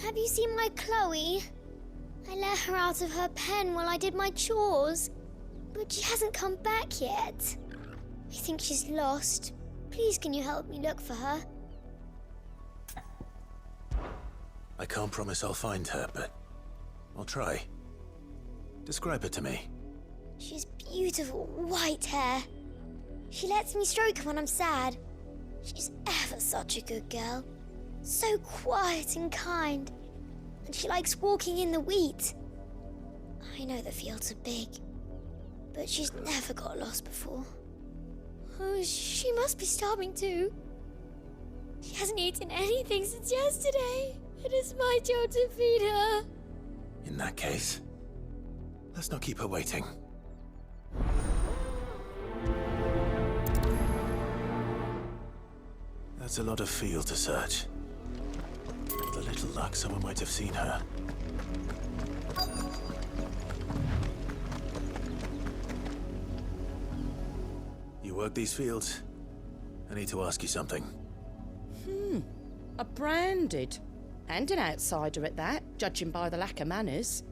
have you seen my Chloe? I let her out of her pen while I did my chores, but she hasn't come back yet. I think she's lost. Please, can you help me look for her? I can't promise I'll find her, but I'll try. Describe her to me. She's beautiful white hair. She lets me stroke her when I'm sad. She's ever such a good girl. So quiet and kind. And she likes walking in the wheat. I know the fields are big, but she's never got lost before. Oh, she must be starving too. She hasn't eaten anything since yesterday. It is my job to feed her. In that case, let's not keep her waiting. That's a lot of field to search. With a little luck, someone might have seen her. You work these fields? I need to ask you something. A branded. And an outsider at that, judging by the lack of manners.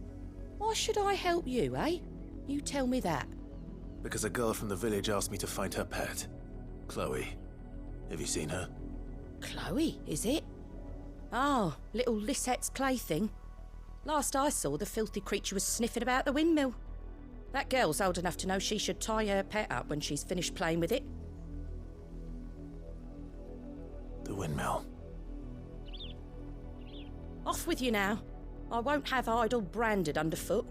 Why should I help you, eh? You tell me that. Because a girl from the village asked me to find her pet, Chloe. Have you seen her? Chloe, is it? Oh, little Lisette's plaything. Last I saw, the filthy creature was sniffing about the windmill. That girl's old enough to know she should tie her pet up when she's finished playing with it. The windmill. Off with you now. I won't have idle branded underfoot.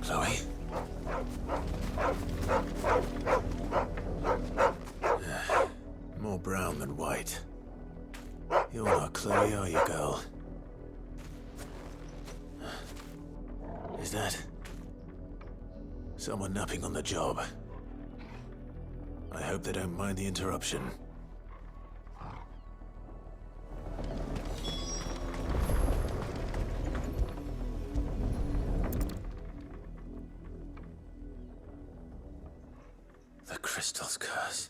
Chloe? More brown than white. You're not Chloe, are you, girl? Is that someone napping on the job? I hope they don't mind the interruption. The crystal's curse.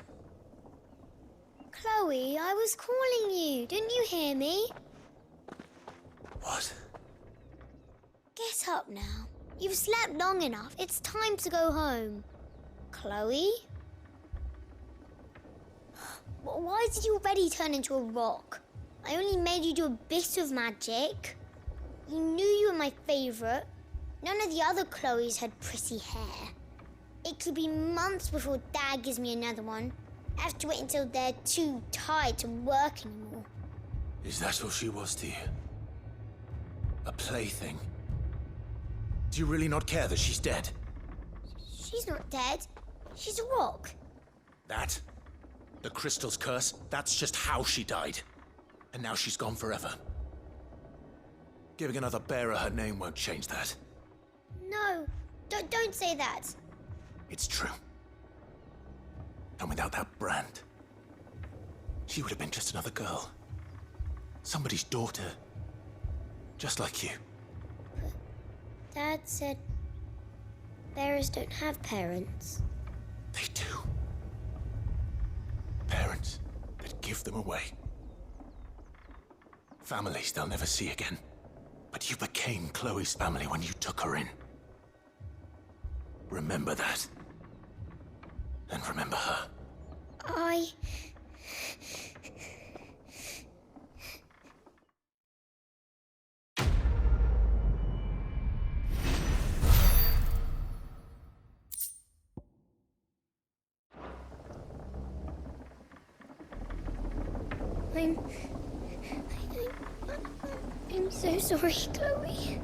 Chloe, I was calling you. Didn't you hear me? What? Get up now. You've slept long enough. It's time to go home. Chloe? Why did you already turn into a rock? I only made you do a bit of magic. You knew you were my favourite. None of the other Chloes had pretty hair. It could be months before Dad gives me another one. I have to wait until they're too tired to work anymore. Is that all she was to you? A plaything? Do you really not care that she's dead? She's not dead. She's a rock. That? The crystal's curse? That's just how she died. And now she's gone forever. Giving another bearer her name won't change that. No, don't say that. It's true. And without that brand, she would have been just another girl. Somebody's daughter. Just like you. But Dad said bearers don't have parents. They do. Parents that give them away. Families they'll never see again. But you became Chloe's family when you took her in. Remember that. And remember her. I'm so sorry, Chloe.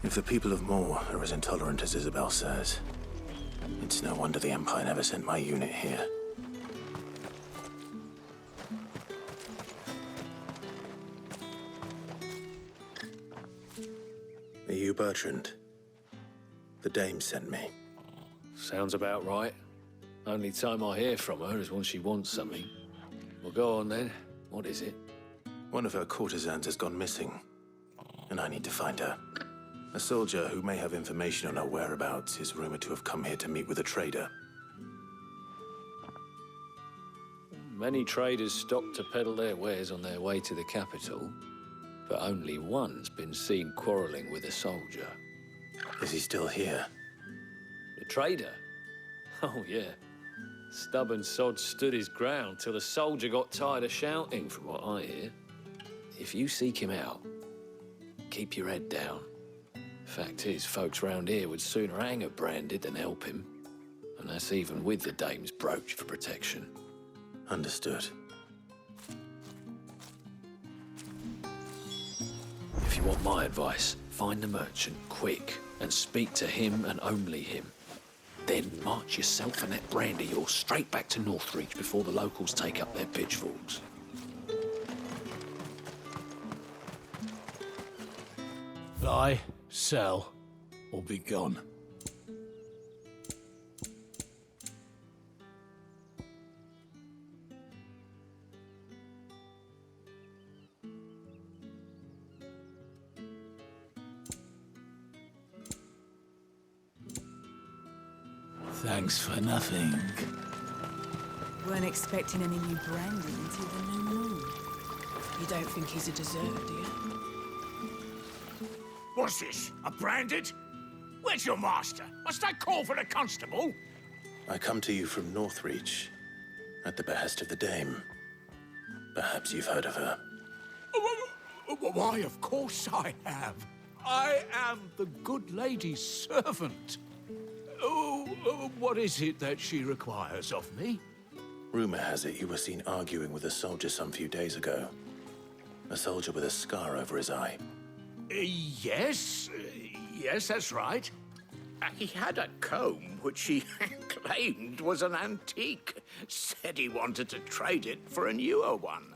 If the people of Moore are as intolerant as Isabel says, it's no wonder the Empire never sent my unit here. Are you Bertrand? The dame sent me. Sounds about right. Only time I hear from her is when she wants something. Well, go on then. What is it? One of her courtesans has gone missing, and I need to find her. A soldier who may have information on her whereabouts is rumored to have come here to meet with a trader. Many traders stop to peddle their wares on their way to the capital, but only one's been seen quarrelling with a soldier. Is he still here? The trader? Oh, yeah. Stubborn sod stood his ground till the soldier got tired of shouting, from what I hear. If you seek him out, keep your head down. Fact is, folks round here would sooner hang a branded than help him. And that's even with the dame's brooch for protection. Understood. If you want my advice, find the merchant quick and speak to him and only him. Then march yourself and that brandy yours straight back to Northreach before the locals take up their pitchforks. Buy, sell, or be gone. Thanks for nothing. Weren't expecting any new branding until the new moon. You don't think he's a deserter, do you? What's this? A branded? Where's your master? Must I call for the constable? I come to you from Northreach, at the behest of the dame. Perhaps you've heard of her. Why, of course I have. I am the good lady's servant. What is it that she requires of me? Rumor has it you were seen arguing with a soldier some few days ago. A soldier with a scar over his eye. Yes, that's right. He had a comb which he claimed was an antique. Said he wanted to trade it for a newer one.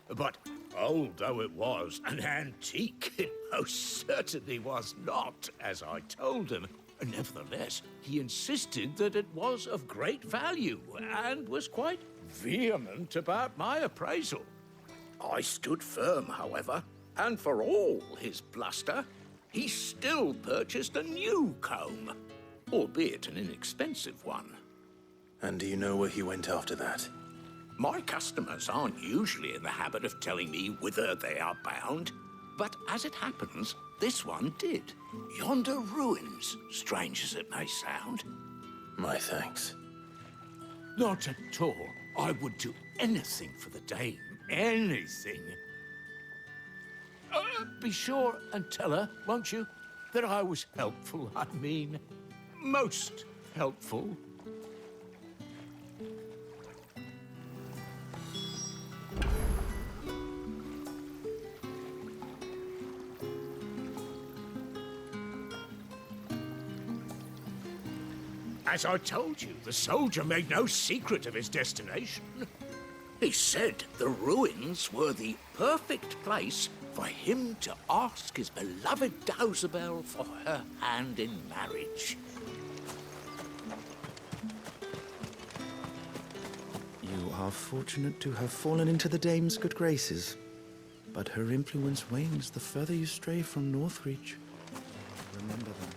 But old though it was, an antique it most certainly was not, as I told him. Nevertheless, he insisted that it was of great value and was quite vehement about my appraisal. I stood firm, however, and for all his bluster, he still purchased a new comb, albeit an inexpensive one. And do you know where he went after that? My customers aren't usually in the habit of telling me whither they are bound, but as it happens, this one did. Yonder ruins, strange as it may sound. My thanks. Not at all. I would do anything for the dame. Anything. Be sure and tell her, won't you, that I was helpful. I mean, most helpful. As I told you, the soldier made no secret of his destination. He said the ruins were the perfect place for him to ask his beloved Dausabel for her hand in marriage. You are fortunate to have fallen into the dame's good graces, but her influence wanes the further you stray from Northreach. Remember that.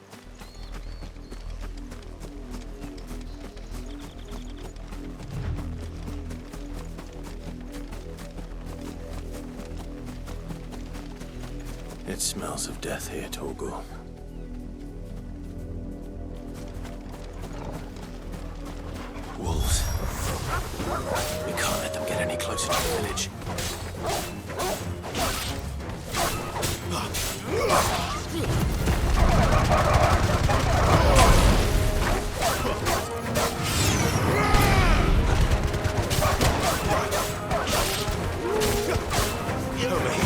It smells of death here, Torgal. Wolves. We can't let them get any closer to the village. Over here.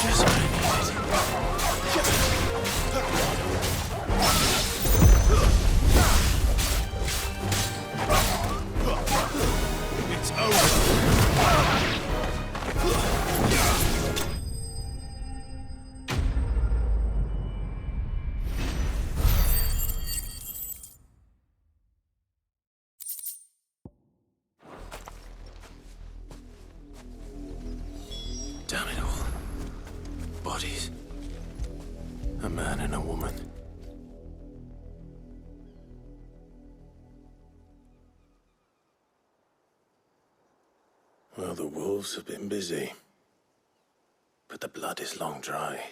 Just what I needed. It's over. Damn it all. Bodies. A man and a woman. Well, the wolves have been busy. But the blood is long dry.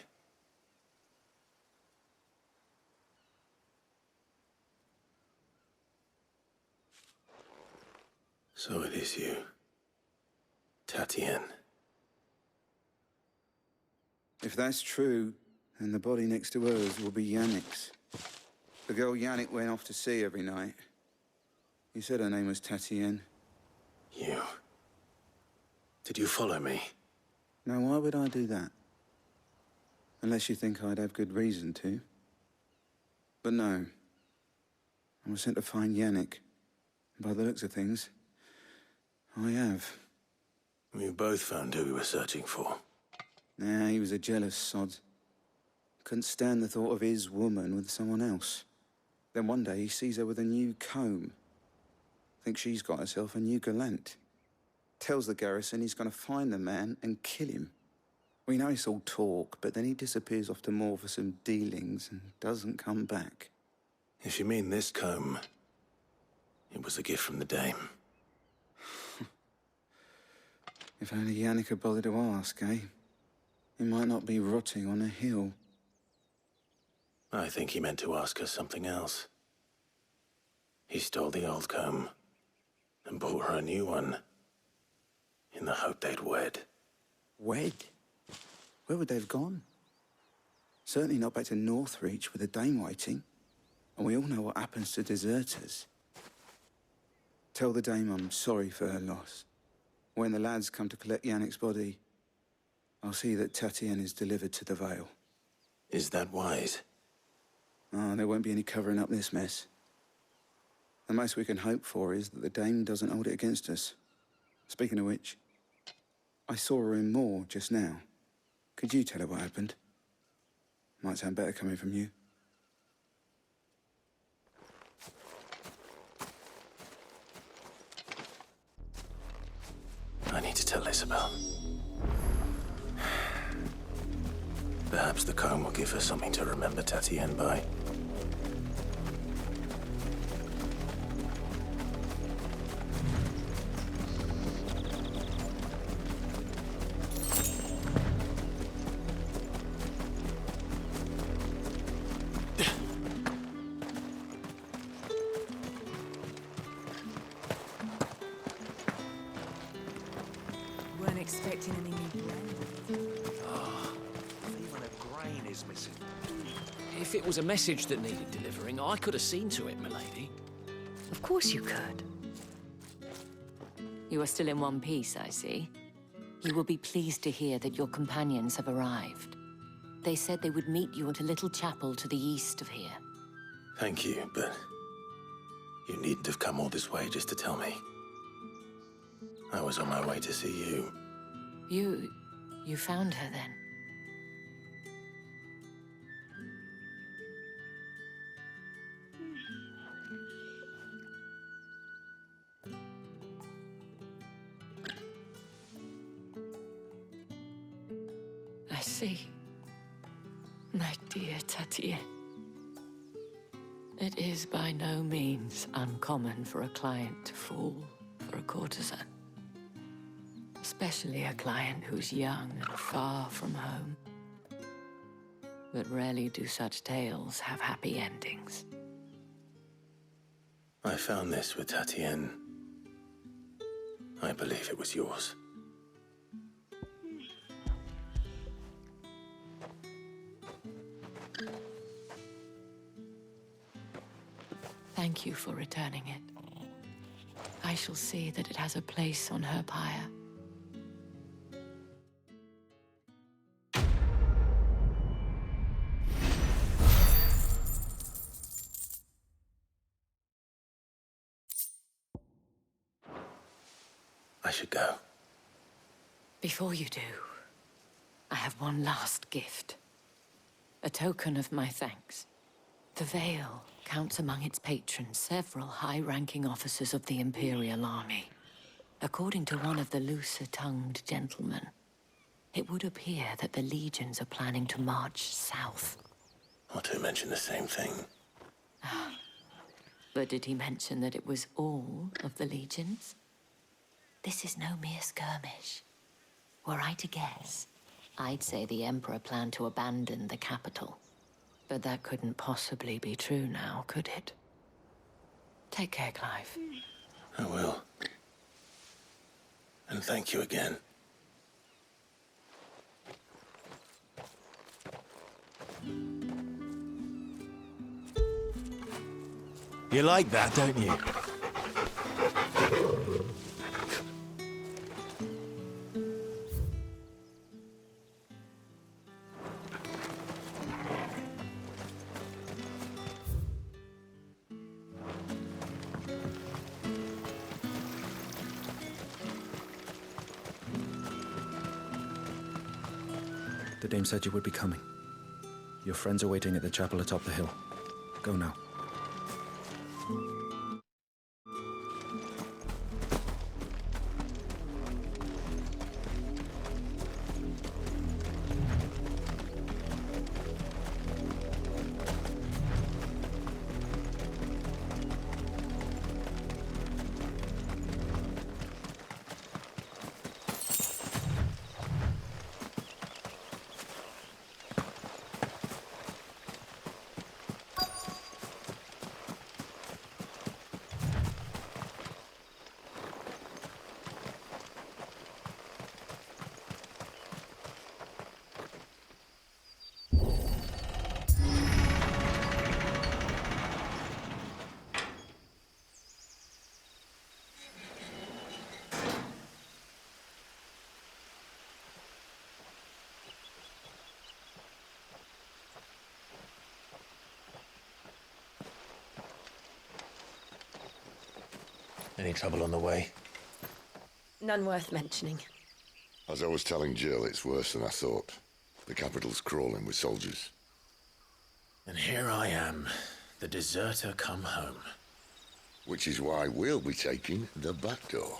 So it is you, Tatienne. If that's true, then the body next to hers will be Yannick's. The girl Yannick went off to see every night. He said her name was Tatienne. You. Did you follow me? Now, why would I do that? Unless you think I'd have good reason to. But no. I was sent to find Yannick. By the looks of things, I have. We both found who we were searching for. Nah, he was a jealous sod. Couldn't stand the thought of his woman with someone else. Then one day he sees her with a new comb. Thinks she's got herself a new gallant. Tells the garrison he's gonna find the man and kill him. We know it's all talk, but then he disappears off to Moor for some dealings and doesn't come back. If you mean this comb, it was a gift from the dame. If only Yannick had bothered to ask, eh? He might not be rotting on a hill. I think he meant to ask her something else. He stole the old comb and bought her a new one in the hope they'd wed. Wed? Where would they have gone? Certainly not back to Northreach with a dame waiting. And we all know what happens to deserters. Tell the dame I'm sorry for her loss. When the lads come to collect Yannick's body, I'll see that Tatienne is delivered to the Vale. Is that wise? Oh, there won't be any covering up this mess. The most we can hope for is that the dame doesn't hold it against us. Speaking of which, I saw her in Moor just now. Could you tell her what happened? Might sound better coming from you. I need to tell Isabel. Perhaps the comb will give her something to remember Tatienne by. Weren't expecting any new brand. Even a grain is missing. If it was a message that needed delivering, I could have seen to it, milady. Of course you could. You are still in one piece, I see. You will be pleased to hear that your companions have arrived. They said they would meet you at a little chapel to the east of here. Thank you, but you needn't have come all this way just to tell me. I was on my way to see you. You found her then? I see. My dear Tatienne. It is by no means uncommon for a client to fall for a courtesan. Especially a client who's young and far from home. But rarely do such tales have happy endings. I found this with Tatienne. I believe it was yours. Thank you for returning it. I shall see that it has a place on her pyre. I should go. Before you do, I have one last gift. A token of my thanks. The Vale counts among its patrons several high-ranking officers of the Imperial Army. According to one of the looser-tongued gentlemen, it would appear that the legions are planning to march south. Or to mention the same thing. But did he mention that it was all of the legions? This is no mere skirmish. Were I to guess, I'd say the Emperor planned to abandon the capital. But that couldn't possibly be true now, could it? Take care, Clive. I will. And thank you again. You like that, don't you? The dame said you would be coming. Your friends are waiting at the chapel atop the hill. Go now. Any trouble on the way? None worth mentioning. As I was telling Jill, it's worse than I thought. The capital's crawling with soldiers. And here I am, the deserter come home. Which is why we'll be taking the back door.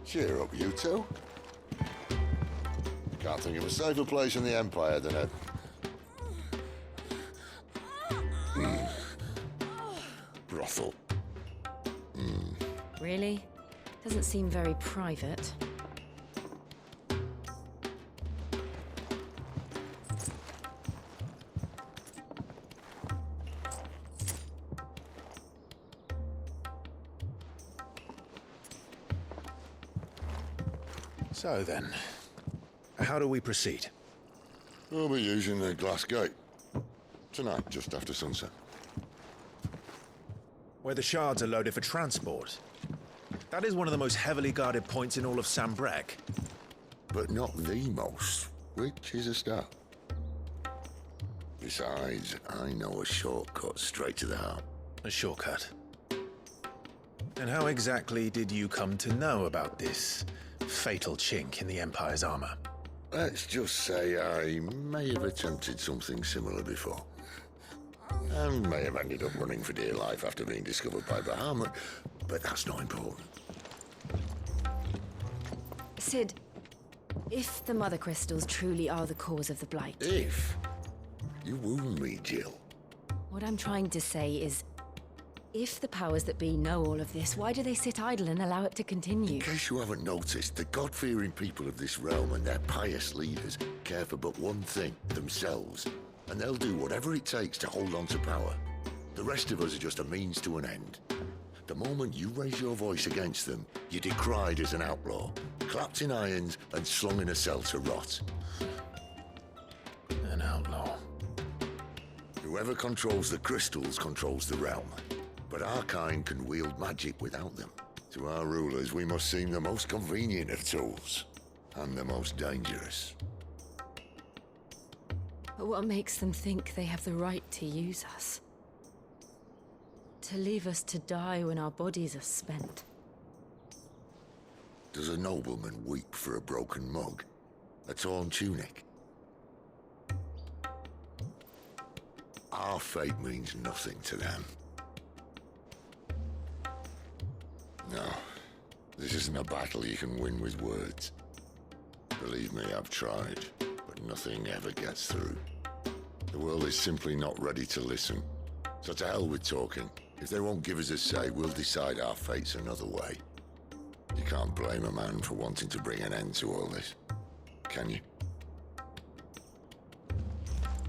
Cheer up, you two. Can't think of a safer place in the Empire than a... brothel. Really? Doesn't seem very private. So then, how do we proceed? We'll be using the glass gate. Tonight, just after sunset. Where the shards are loaded for transport. That is one of the most heavily guarded points in all of Sambrec. But not the most, which is a start. Besides, I know a shortcut straight to the heart. A shortcut. And how exactly did you come to know about this fatal chink in the Empire's armor? Let's just say I may have attempted something similar before. And may have ended up running for dear life after being discovered by Bahamut, but that's not important. Sid, if the Mother Crystals truly are the cause of the Blight... If? You wound me, Jill. What I'm trying to say is, if the powers that be know all of this, why do they sit idle and allow it to continue? In case you haven't noticed, the God-fearing people of this realm and their pious leaders care for but one thing, themselves. And they'll do whatever it takes to hold on to power. The rest of us are just a means to an end. The moment you raise your voice against them, you're decried as an outlaw, clapped in irons and slung in a cell to rot. An outlaw. Whoever controls the crystals controls the realm. But our kind can wield magic without them. To our rulers, we must seem the most convenient of tools. And the most dangerous. But what makes them think they have the right to use us? To leave us to die when our bodies are spent? Does a nobleman weep for a broken mug? A torn tunic? Our fate means nothing to them. No, this isn't a battle you can win with words. Believe me, I've tried, but nothing ever gets through. The world is simply not ready to listen. So to hell with talking. If they won't give us a say, we'll decide our fates another way. You can't blame a man for wanting to bring an end to all this, can you?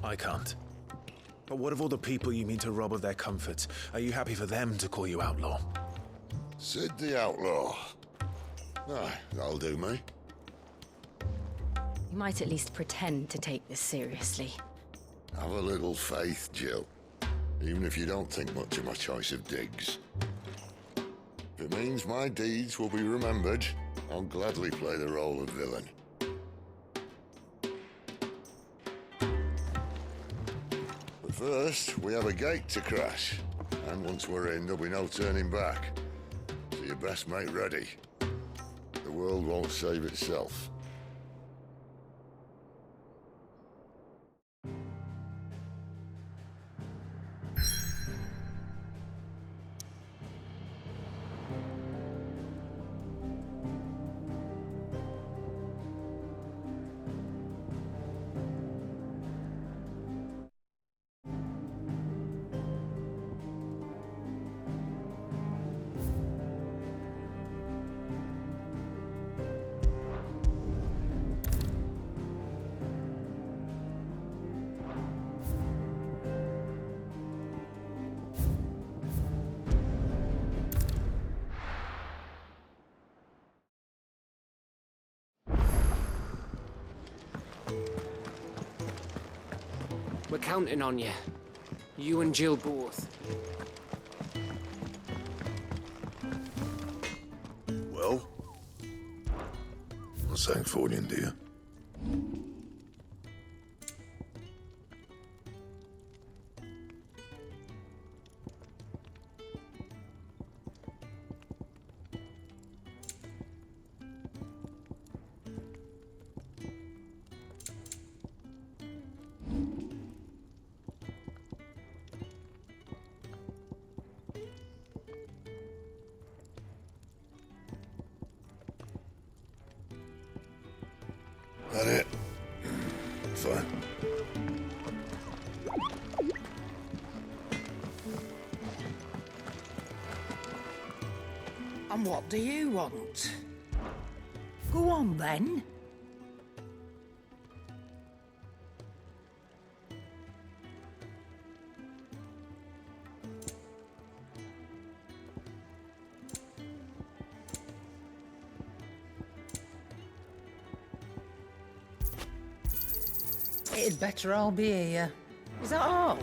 I can't. But what of all the people you mean to rob of their comforts? Are you happy for them to call you outlaw? Sid the Outlaw. Aye, that'll do me. You might at least pretend to take this seriously. Have a little faith, Jill. Even if you don't think much of my choice of digs. If it means my deeds will be remembered, I'll gladly play the role of villain. But first, we have a gate to crash. And once we're in, there'll be no turning back. So you best make ready. The world won't save itself. We're counting on you. You and Jill both. Well? What's that for you, dear? That it? Fine. And what do you want? Go on, then. It'd better all be here. Is that all?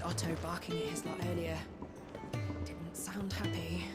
Otto barking at his lot earlier didn't sound happy.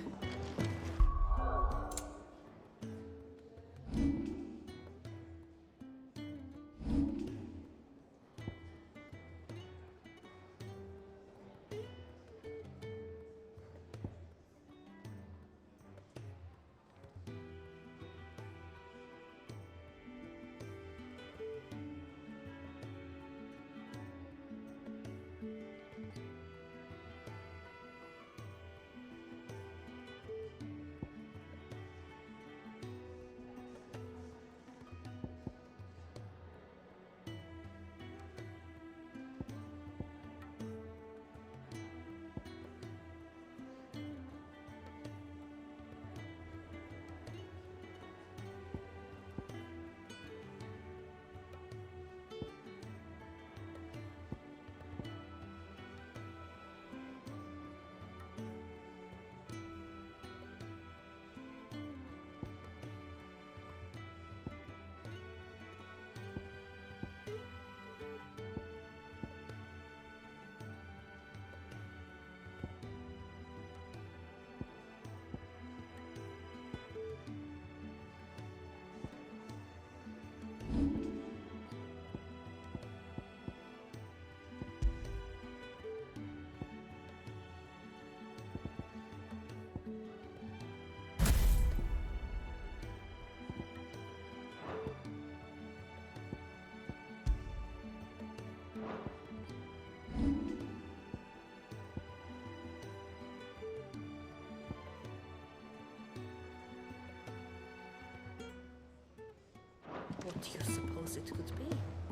What do you suppose it could be?